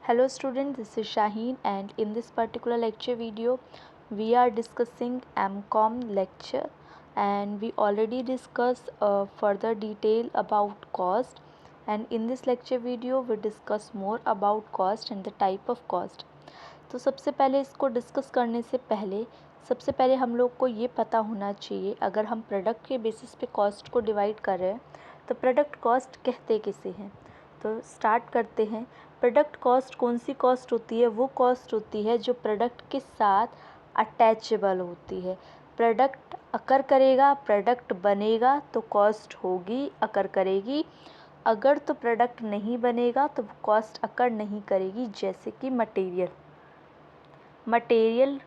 Hello students, this is Shaheen and in this particular lecture video we are discussing MCOM lecture and we already discussed further detail about cost, and in this lecture video we discuss more about cost and the type of cost. तो सबसे पहले इसको discuss करने से पहले सबसे पहले हम लोग को ये पता होना चाहिए, अगर हम प्रोडक्ट के बेसिस पे कॉस्ट को डिवाइड कर रहे हैं तो प्रोडक्ट कॉस्ट कहते किसे हैं। तो स्टार्ट करते हैं। प्रोडक्ट कॉस्ट कौन सी कॉस्ट होती है? वो कॉस्ट होती है जो प्रोडक्ट के साथ अटैचेबल होती है। प्रोडक्ट अकर करेगा, प्रोडक्ट बनेगा तो कॉस्ट होगी, अकर करेगी। अगर तो प्रोडक्ट नहीं बनेगा तो कॉस्ट अकर नहीं करेगी। जैसे कि मटेरियल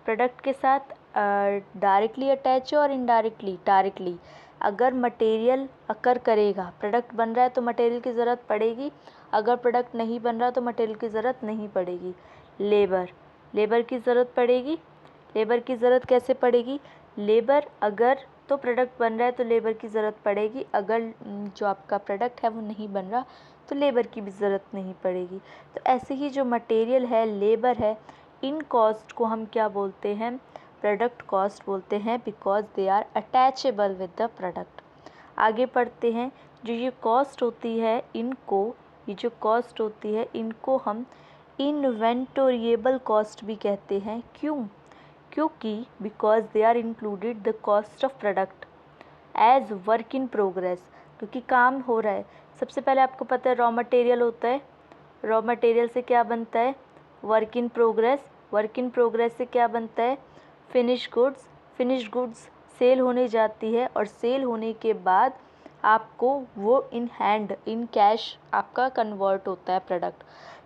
प्रोडक्ट के साथ डायरेक्टली अटैच है और इनडायरेक्टली डायरेक्टली। अगर मटेरियल अकर करेगा, प्रोडक्ट बन रहा है तो मटेरियल की ज़रूरत पड़ेगी, अगर प्रोडक्ट नहीं बन रहा तो मटेरियल की ज़रूरत नहीं पड़ेगी। लेबर की ज़रूरत पड़ेगी। लेबर की ज़रूरत कैसे पड़ेगी? लेबर अगर तो प्रोडक्ट बन रहा है तो लेबर की ज़रूरत पड़ेगी, अगर जो आपका प्रोडक्ट है वो नहीं बन रहा तो लेबर की भी ज़रूरत नहीं पड़ेगी। तो ऐसे ही जो मटेरियल है, लेबर है, इन कॉस्ट को हम क्या बोलते हैं? प्रोडक्ट कॉस्ट बोलते हैं, because they are attachable with the product. आगे पढ़ते हैं। ये कॉस्ट होती है इनको हम इन्वेंटोरिएबल कॉस्ट भी कहते हैं। क्योंकि because they are included the cost of product as work in progress, क्योंकि काम हो रहा है। सबसे पहले आपको पता है रॉ मटेरियल होता है, रॉ मटेरियल से क्या बनता है? वर्क इन प्रोग्रेस से क्या बनता है? फिनिश गुड्स सेल होने जाती है और सेल होने के बाद आपको वो इन कैश आपका कन्वर्ट होता है प्रोडक्ट।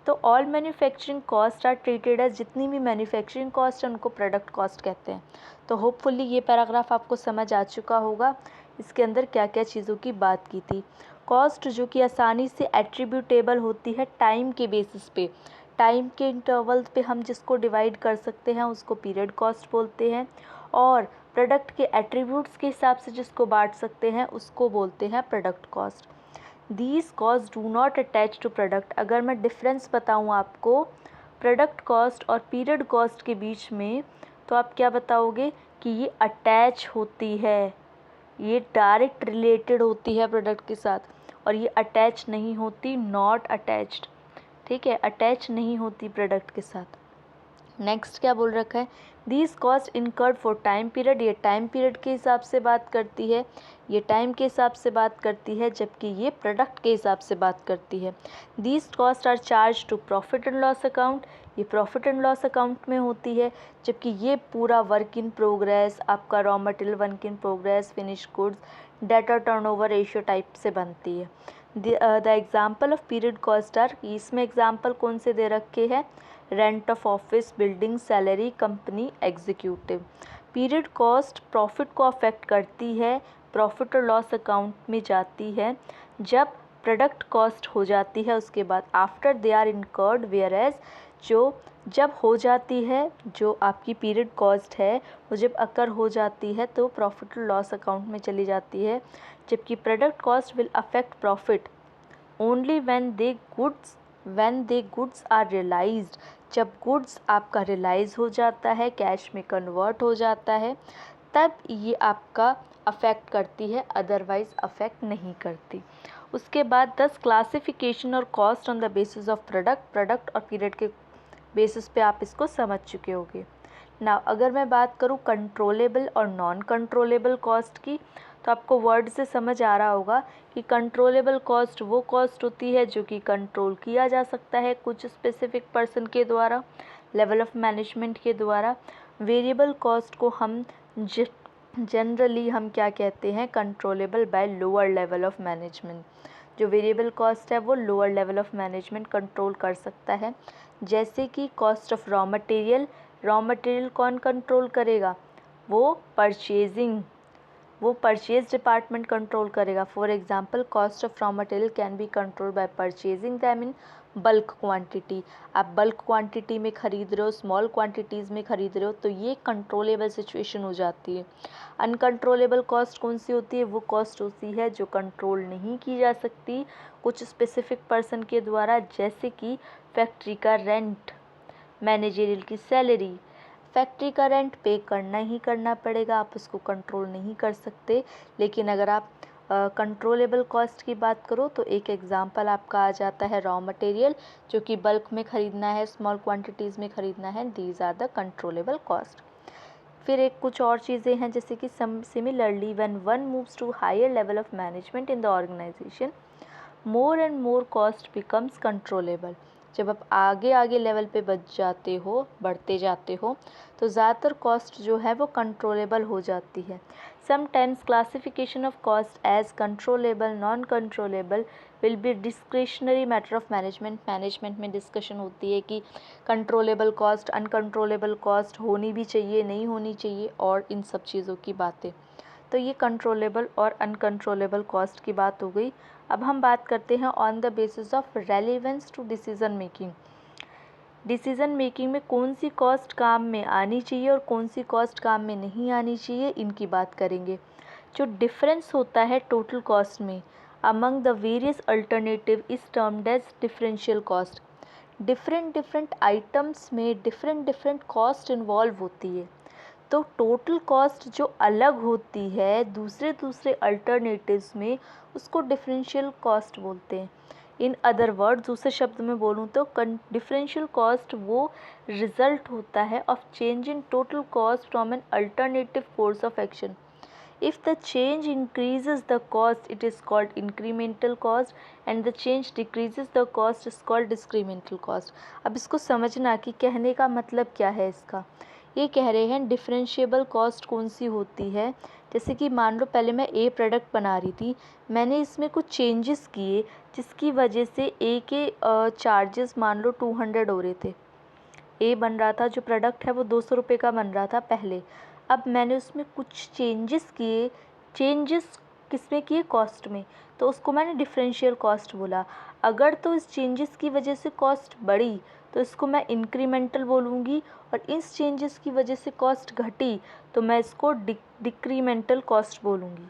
तो all manufacturing cost are treated as, जितनी भी मैन्युफैक्चरिंग कॉस्ट है उनको प्रोडक्ट कॉस्ट कहते हैं। तो होपफुली ये पैराग्राफ आपको समझ आ चुका होगा, इसके अंदर क्या क्या चीज़ों की बात की थी। कॉस्ट जो कि आसानी से एट्रीब्यूटेबल होती है टाइम के बेसिस पे, टाइम के इंटरवल पे हम जिसको डिवाइड कर सकते हैं उसको पीरियड कॉस्ट बोलते हैं, और प्रोडक्ट के एट्रीब्यूट्स के हिसाब से जिसको बांट सकते हैं उसको बोलते हैं product cost. These cost do not attach to product. अगर मैं डिफरेंस बताऊँ आपको प्रोडक्ट कॉस्ट और पीरियड कॉस्ट के बीच में, तो आप क्या बताओगे कि ये अटैच होती है, ये डायरेक्ट रिलेटेड होती है प्रोडक्ट के साथ, और ये अटैच नहीं होती, नॉट अटैच्ड। ठीक है, अटैच नहीं होती प्रोडक्ट के साथ। नेक्स्ट क्या बोल रखा है? These cost incurred for time period, ये टाइम पीरियड के हिसाब से बात करती है, ये टाइम के हिसाब से बात करती है, जबकि ये प्रोडक्ट के हिसाब से बात करती है। These cost are charge to profit and loss account, ये प्रॉफिट एंड लॉस अकाउंट में होती है, जबकि ये पूरा वर्क इन प्रोग्रेस, आपका raw material work in progress, finish goods, data turnover ratio type से बनती है। The example of period cost are, इसमें एग्जाम्पल कौन से दे रखे हैं? Rent of office building, salary, company executive. Period cost profit को अफेक्ट करती है, प्रॉफिट और लॉस अकाउंट में जाती है जब प्रोडक्ट कॉस्ट हो जाती है, उसके बाद after they are incurred, whereas जब हो जाती है, जो आपकी पीरियड कॉस्ट है वो जब अकर हो जाती है तो प्रॉफिट और लॉस अकाउंट में चली जाती है, जबकि product cost will affect profit only when they goods are realised, जब गुड्स आपका रियलाइज़ हो जाता है, कैश में कन्वर्ट हो जाता है, तब ये आपका अफेक्ट करती है, अदरवाइज़ अफेक्ट नहीं करती। उसके बाद 10 क्लासिफिकेशन और cost on the basis of product और पीरियड के बेसिस पे आप इसको समझ चुके होंगे। ना अगर मैं बात करूँ कंट्रोलेबल और नॉन कंट्रोलेबल कॉस्ट की, तो आपको वर्ड से समझ आ रहा होगा कि कंट्रोलेबल कॉस्ट वो कॉस्ट होती है जो कि कंट्रोल किया जा सकता है कुछ स्पेसिफिक पर्सन के द्वारा, लेवल ऑफ मैनेजमेंट के द्वारा। वेरिएबल कॉस्ट को हम जनरली हम क्या कहते हैं? Controllable by lower level of management. जो वेरिएबल कॉस्ट है वो lower level of management control कर सकता है। जैसे कि कॉस्ट ऑफ रॉ मटेरियल कौन कंट्रोल करेगा? वो परचेजिंग वो परचेज डिपार्टमेंट कंट्रोल करेगा। For example cost of raw material can be control by purchasing them in bulk quantity. आप बल्क क्वांटिटी में ख़रीद रहे हो, स्मॉल क्वांटिटीज़ में ख़रीद रहे हो, तो ये कंट्रोलेबल सिचुएशन हो जाती है। अनकंट्रोलेबल कॉस्ट कौन सी होती है? वो कॉस्ट होती है जो कंट्रोल नहीं की जा सकती कुछ स्पेसिफिक पर्सन के द्वारा, जैसे कि फैक्ट्री का रेंट, मैनेजरियल की सैलरी। फैक्ट्री का रेंट पे करना ही करना पड़ेगा, आप उसको कंट्रोल नहीं कर सकते। लेकिन अगर आप कंट्रोलेबल कॉस्ट की बात करो तो एक एग्जांपल आपका आ जाता है रॉ मटेरियल, जो कि बल्क में ख़रीदना है, स्मॉल क्वांटिटीज़ में ख़रीदना है, these are the controllable cost. फिर एक कुछ और चीज़ें हैं, जैसे कि similarly when one moves to higher level of management in the organisation, more and more cost becomes controllable. जब आप आगे आगे लेवल पे बढ़ते जाते हो तो ज़्यादातर कॉस्ट जो है वो कंट्रोलेबल हो जाती है। Sometimes classification of cost as controllable, non controllable will be discretionary matter of management में डिस्कशन होती है कि कंट्रोलेबल कॉस्ट, अनकंट्रोलेबल कॉस्ट होनी भी चाहिए, नहीं होनी चाहिए, और इन सब चीज़ों की बातें। तो ये कंट्रोलेबल और अनकंट्रोलेबल कॉस्ट की बात हो गई। अब हम बात करते हैं on the basis of relevance to decision making. Decision making में कौन सी कॉस्ट काम में आनी चाहिए और कौन सी कॉस्ट काम में नहीं आनी चाहिए, इनकी बात करेंगे। जो डिफरेंस होता है टोटल कॉस्ट में among the various alternative is termed as differential cost. Different items में डिफरेंट कॉस्ट इन्वॉल्व होती है, तो टोटल कॉस्ट जो अलग होती है दूसरे अल्टरनेटिव्स में, उसको डिफरेंशियल कॉस्ट बोलते हैं। इन अदर वर्ड, दूसरे शब्द में बोलूँ तो डिफरेंशियल कॉस्ट वो रिजल्ट होता है of change in total cost from an alternative course of action. If the change increases the cost, it is called incremental cost, and the change decreases the cost is called decremental cost. अब इसको समझना कि कहने का मतलब क्या है इसका। ये कह रहे हैं डिफरेंशिएबल कॉस्ट कौन सी होती है। जैसे कि मान लो पहले मैं ए प्रोडक्ट बना रही थी, मैंने इसमें कुछ चेंजेस किए जिसकी वजह से ए के चार्जेस मान लो 200 हो रहे थे। ए बन रहा था, जो प्रोडक्ट है वो 200 रुपये का बन रहा था पहले। अब मैंने उसमें कुछ चेंजेस किए, चेंजेस किसमें किए? कॉस्ट में, तो उसको मैंने डिफरेंशियल कॉस्ट बोला। अगर तो इस चेंजेस की वजह से कॉस्ट बढ़ी तो इसको मैं इंक्रीमेंटल बोलूँगी, और इस चेंजेस की वजह से कॉस्ट घटी तो मैं इसको डिक्रीमेंटल कॉस्ट बोलूँगी।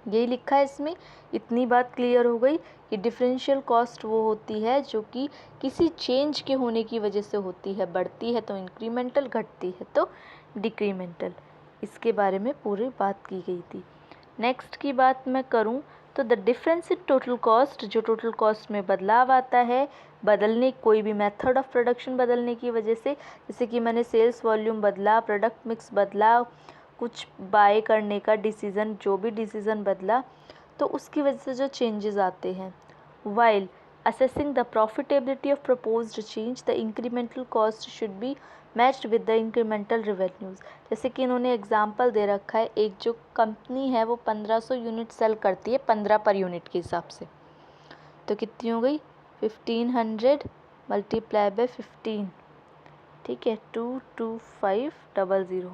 यही लिखा है इसमें। इतनी बात क्लियर हो गई कि डिफरेंशियल कॉस्ट वो होती है जो कि किसी चेंज के होने की वजह से होती है, बढ़ती है तो इंक्रीमेंटल, घटती है तो डिक्रीमेंटल। इसके बारे में पूरी बात की गई थी। नेक्स्ट की बात मैं करूं तो the difference in total cost, जो टोटल कॉस्ट में बदलाव आता है बदलने, कोई भी मेथड ऑफ प्रोडक्शन बदलने की वजह से, जैसे कि मैंने सेल्स वॉल्यूम बदला, प्रोडक्ट मिक्स बदला, कुछ बाय करने का डिसीज़न, जो भी डिसीज़न बदला, तो उसकी वजह से जो चेंजेस आते हैं। While assessing the profitability of proposed change, the incremental cost should be matched with the incremental revenues. जैसे कि इन्होंने एग्जांपल दे रखा है, एक जो कंपनी है वो 1500 यूनिट सेल करती है 15 पर यूनिट के हिसाब से, तो कितनी हो गई? 1500 मल्टीप्लाई बाय 15, ठीक है, 22500।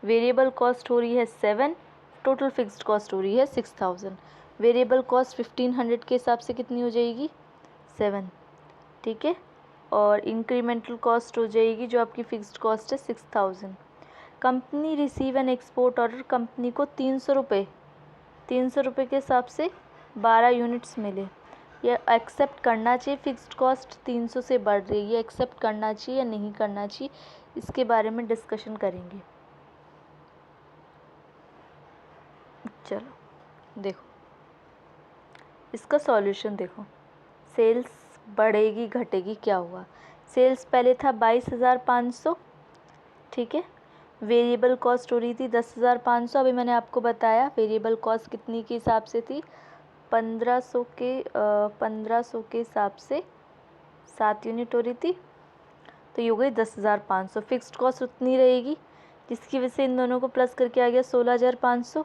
वेरिएबल कॉस्ट हो रही है 7, टोटल फिक्स्ड कॉस्ट हो रही है 6000। वेरिएबल कॉस्ट 1500 के हिसाब से कितनी हो जाएगी? 7, ठीक है, और इंक्रीमेंटल कॉस्ट हो जाएगी जो आपकी फिक्स्ड कॉस्ट है 6000। Company receive an export order, company को 300 रुपये के हिसाब से 12 यूनिट्स मिले। ये एक्सेप्ट करना चाहिए, फिक्स्ड कॉस्ट 300 से बढ़ रही है, ये एक्सेप्ट करना चाहिए या नहीं करना चाहिए, इसके बारे में डिस्कशन करेंगे। चलो देखो इसका सॉल्यूशन देखो। सेल्स बढ़ेगी घटेगी, क्या हुआ? सेल्स पहले था 22,500, ठीक है, वेरिएबल कॉस्ट हो रही थी 10,500। अभी मैंने आपको बताया वेरिएबल कॉस्ट कितनी के हिसाब से थी? 1500 के हिसाब से 7 यूनिट हो रही थी, तो ये हो गई 10,500। फिक्स्ड कॉस्ट उतनी रहेगी, जिसकी वजह से इन दोनों को प्लस करके आ गया 16,500,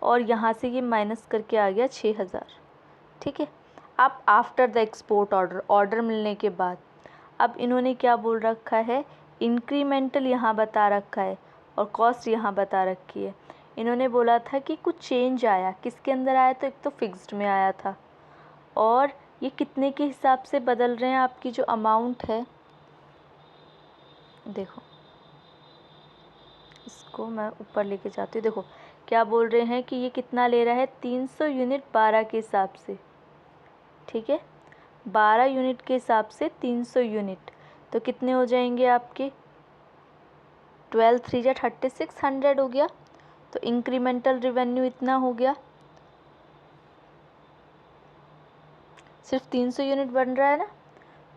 और यहाँ से ये माइनस करके आ गया 6,000, ठीक है। अब आफ्टर द एक्सपोर्ट ऑर्डर मिलने के बाद अब इन्होंने क्या बोल रखा है? इंक्रीमेंटल यहाँ बता रखा है और कॉस्ट यहाँ बता रखी है। इन्होंने बोला था कि कुछ चेंज आया, किसके अंदर आया, तो एक तो फिक्स्ड में आया था, और ये कितने के हिसाब से बदल रहे हैं, आपकी जो अमाउंट है, देखो इसको मैं ऊपर लेके जाती हूँ। देखो क्या बोल रहे हैं कि ये कितना ले रहा है, 300 यूनिट 12 के हिसाब से, ठीक है, 12 यूनिट के हिसाब से 300 यूनिट, तो कितने हो जाएंगे आपके, 12 3 जा 3600 हो गया। तो इंक्रीमेंटल रिवेन्यू इतना हो गया, सिर्फ 300 यूनिट बन रहा है ना,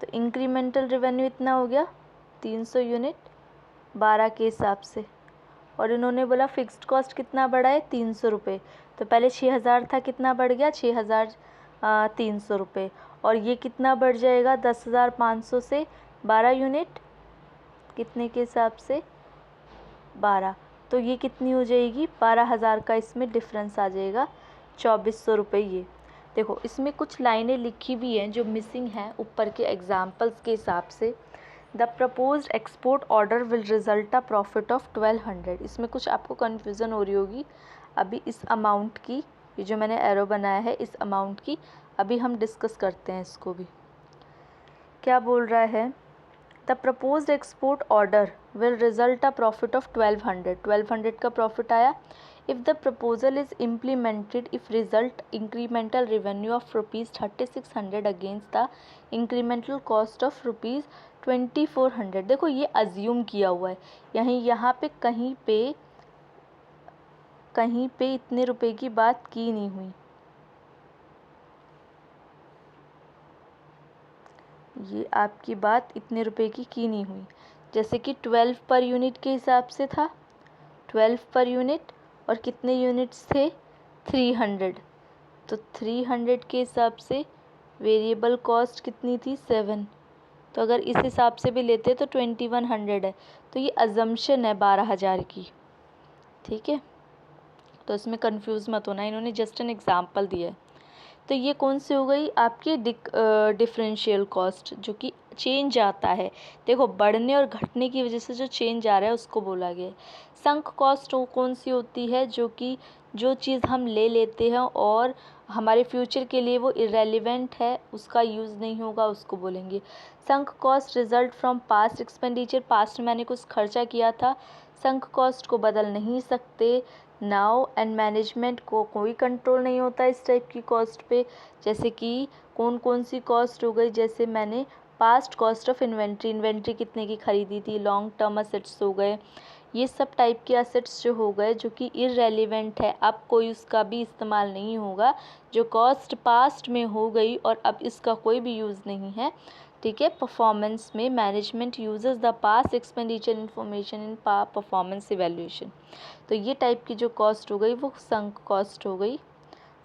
तो इंक्रीमेंटल रिवेन्यू इतना हो गया 300 यूनिट 12 के हिसाब से। और इन्होंने बोला फिक्स्ड कॉस्ट कितना बढ़ा है, 300 रुपये, तो पहले 6000 था, कितना बढ़ गया, 6300 रुपये, और ये कितना बढ़ जाएगा, 10500 से 12 यूनिट कितने के हिसाब से, 12, तो ये कितनी हो जाएगी, 12,000 का इसमें डिफरेंस आ जाएगा, 2400 रुपये। ये देखो इसमें कुछ लाइनें लिखी हुई हैं जो मिसिंग हैं ऊपर के एग्जाम्पल्स के हिसाब से। The proposed export order will result a profit of 1200, इसमें कुछ आपको कन्फ्यूज़न हो रही होगी। अभी इस अमाउंट की, ये जो मैंने एरो बनाया है इस अमाउंट की, अभी हम डिस्कस करते हैं इसको भी। क्या बोल रहा है, the proposed export order will result a profit of 1200 का प्रॉफिट आया। If the proposal is implemented, if result incremental revenue of rupees 3600 against the incremental cost of rupees 2400। देखो ये अज्यूम किया हुआ है, यहाँ पे कहीं पे इतने रुपए की बात की नहीं हुई, ये आपकी बात इतने रुपए की नहीं हुई। जैसे कि 12 पर यूनिट के हिसाब से था, 12 पर यूनिट, और कितने यूनिट्स थे, 300, तो 300 के हिसाब से वेरिएबल कॉस्ट कितनी थी, 7, तो अगर इस हिसाब से भी लेते तो 2100 है, तो ये अजम्पशन है 12,000 की, ठीक है, तो इसमें कंफ्यूज मत होना, इन्होंने जस्ट एन एग्जांपल दिया है। तो ये कौन सी हो गई आपकी डिफरेंशियल कॉस्ट, जो कि चेंज आता है, देखो बढ़ने और घटने की वजह से जो चेंज आ रहा है उसको बोला गया है। संक कॉस्ट कौन सी होती है, जो कि जो चीज़ हम ले लेते हैं और हमारे फ्यूचर के लिए वो इरेलीवेंट है, उसका यूज़ नहीं होगा, उसको बोलेंगे sunk cost. Result from past expenditure, past में मैंने कुछ खर्चा किया था, संक कॉस्ट को बदल नहीं सकते। नाउ एंड मैनेजमेंट को कोई कंट्रोल नहीं होता इस टाइप की कॉस्ट पे। जैसे कि कौन कौन सी कॉस्ट हो गई, जैसे मैंने पास्ट कॉस्ट ऑफ इन्वेंट्री कितने की खरीदी थी, लॉन्ग टर्म असेट्स हो गए, ये सब टाइप के असेट्स जो हो गए जो कि इररेलेवेंट है, अब कोई उसका भी इस्तेमाल नहीं होगा, जो कॉस्ट पास्ट में हो गई और अब इसका कोई भी यूज़ नहीं है, ठीक है। परफॉर्मेंस में management uses the past expenditure information in performance evaluation, तो ये टाइप की जो कॉस्ट हो गई वो संक कॉस्ट हो गई।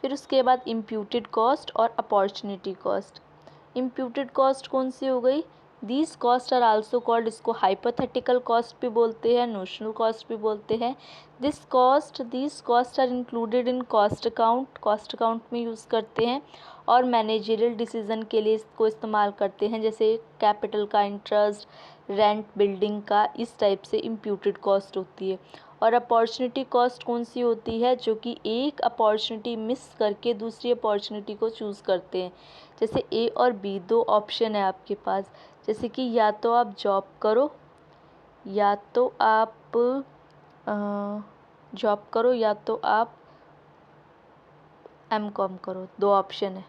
फिर उसके बाद इम्प्यूटेड कॉस्ट और अपॉर्चुनिटी कॉस्ट। इम्प्यूटेड कॉस्ट कौन सी हो गई, these cost are also called, इसको हाइपोथेटिकल कॉस्ट भी बोलते हैं, नोशनल कॉस्ट भी बोलते हैं। These cost are included in cost account में यूज़ करते हैं, और मैनेजरियल डिसीजन के लिए इसको इस्तेमाल करते हैं, जैसे कैपिटल का इंटरेस्ट, रेंट, बिल्डिंग का, इस टाइप से इम्प्यूटेड कॉस्ट होती है। और अपॉर्चुनिटी कॉस्ट कौन सी होती है, जो कि एक अपॉर्चुनिटी मिस करके दूसरी अपॉर्चुनिटी को चूज़ करते हैं। जैसे ए और बी दो ऑप्शन है आपके पास, जैसे कि या तो आप जॉब करो या तो आप एमकॉम करो, दो ऑप्शन है।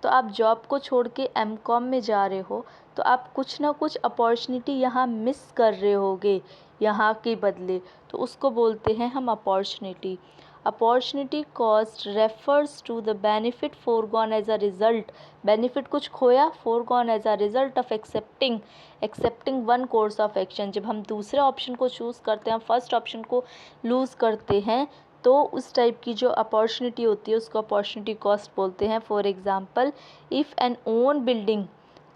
तो आप जॉब को छोड़ के एमकॉम में जा रहे हो, तो आप कुछ ना कुछ अपॉर्चुनिटी यहाँ मिस कर रहे होगे यहाँ के बदले, तो उसको बोलते हैं हम opportunity. Opportunity cost refers to the benefit foregone as a result, benefit कुछ खोया, foregone as a result of accepting one course of action. जब हम दूसरे ऑप्शन को चूज़ करते हैं, फर्स्ट ऑप्शन को लूज़ करते हैं, तो उस टाइप की जो अपॉर्चुनिटी होती है उसको अपॉर्चुनिटी कॉस्ट बोलते हैं। For example, if an own building,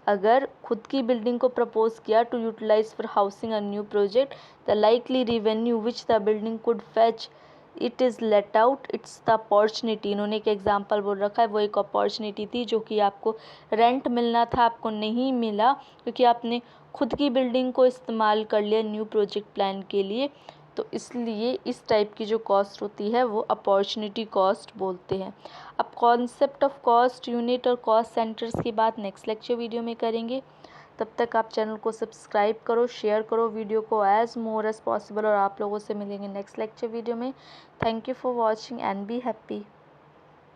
अगर खुद की बिल्डिंग को प्रपोज किया to utilise for housing a new project, the likely revenue which the building could fetch it is let out, it's the opportunity. इन्होंने एक example बोल रखा है, वो एक अपॉर्चुनिटी थी जो कि आपको रेंट मिलना था, आपको नहीं मिला क्योंकि आपने खुद की बिल्डिंग को इस्तेमाल कर लिया न्यू प्रोजेक्ट प्लान के लिए, तो इसलिए इस टाइप की जो कॉस्ट होती है वो अपॉर्चुनिटी कॉस्ट बोलते हैं। अब कॉन्सेप्ट ऑफ कॉस्ट यूनिट और कॉस्ट सेंटर्स की बात नेक्स्ट लेक्चर वीडियो में करेंगे। तब तक आप चैनल को सब्सक्राइब करो, शेयर करो वीडियो को एज मोर एज पॉसिबल, और आप लोगों से मिलेंगे नेक्स्ट लेक्चर वीडियो में। Thank you for watching and be happy.